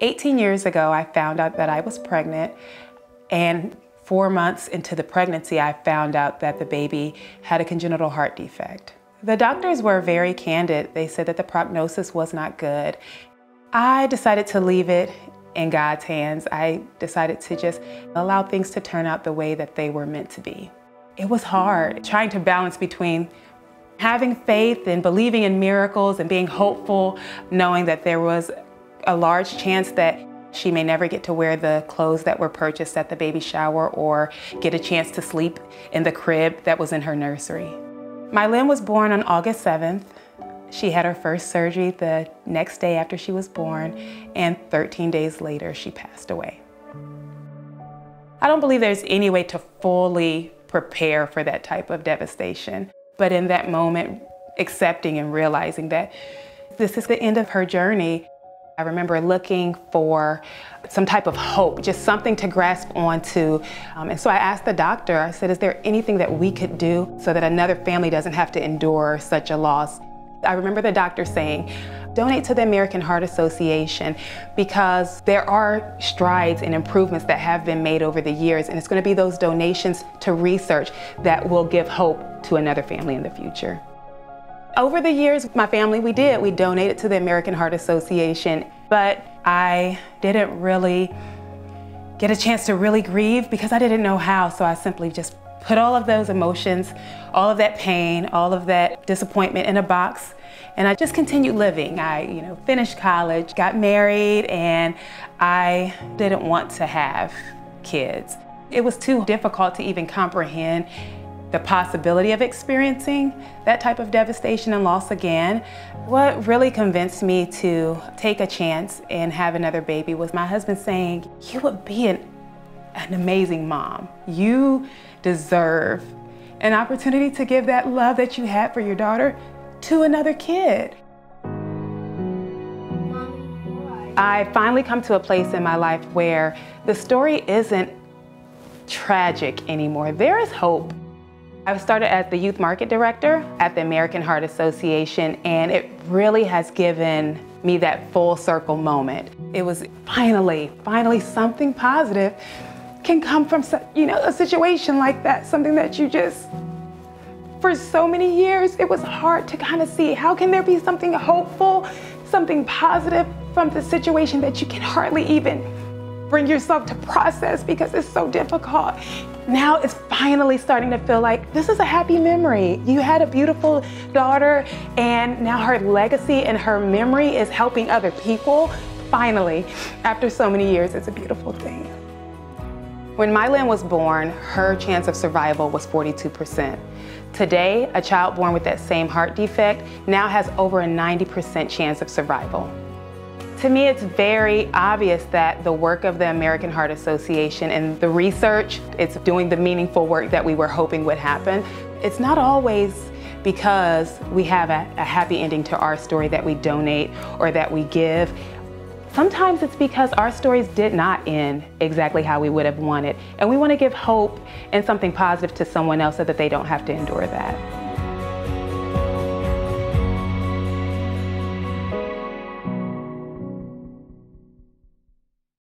18 years ago, I found out that I was pregnant, and 4 months into the pregnancy, I found out that the baby had a congenital heart defect. The doctors were very candid. They said that the prognosis was not good. I decided to leave it in God's hands. I decided to just allow things to turn out the way that they were meant to be. It was hard, trying to balance between having faith and believing in miracles and being hopeful, knowing that there was a large chance that she may never get to wear the clothes that were purchased at the baby shower or get a chance to sleep in the crib that was in her nursery. My Lynn was born on August 7th. She had her first surgery the next day after she was born, and 13 days later, she passed away. I don't believe there's any way to fully prepare for that type of devastation, but in that moment, accepting and realizing that this is the end of her journey, I remember looking for some type of hope, just something to grasp onto. And so I asked the doctor, I said, is there anything that we could do so that another family doesn't have to endure such a loss? I remember the doctor saying, donate to the American Heart Association because there are strides and improvements that have been made over the years, and it's going to be those donations to research that will give hope to another family in the future. Over the years, my family, we donated to the American Heart Association, but I didn't really get a chance to really grieve because I didn't know how, so I simply just put all of those emotions, all of that pain, all of that disappointment in a box, and I just continued living. I finished college, got married, and I didn't want to have kids. It was too difficult to even comprehend the possibility of experiencing that type of devastation and loss again. What really convinced me to take a chance and have another baby was my husband saying, you would be an amazing mom. You deserve an opportunity to give that love that you had for your daughter to another kid. I finally come to a place in my life where the story isn't tragic anymore. There is hope. I started as the youth market director at the American Heart Association, and it really has given me that full circle moment. It was finally something positive can come from a situation like that, something that you just, for so many years, it was hard to kind of see how can there be something hopeful, something positive from the situation that you can hardly even bring yourself to process because it's so difficult. Now it's finally starting to feel like this is a happy memory. You had a beautiful daughter, and now her legacy and her memory is helping other people. Finally, after so many years, it's a beautiful thing. When my Lynn was born, her chance of survival was 42%. Today, a child born with that same heart defect now has over a 90% chance of survival. To me, it's very obvious that the work of the American Heart Association and the research, it's doing the meaningful work that we were hoping would happen. It's not always because we have a happy ending to our story that we donate or that we give. Sometimes it's because our stories did not end exactly how we would have wanted, and we want to give hope and something positive to someone else so that they don't have to endure that.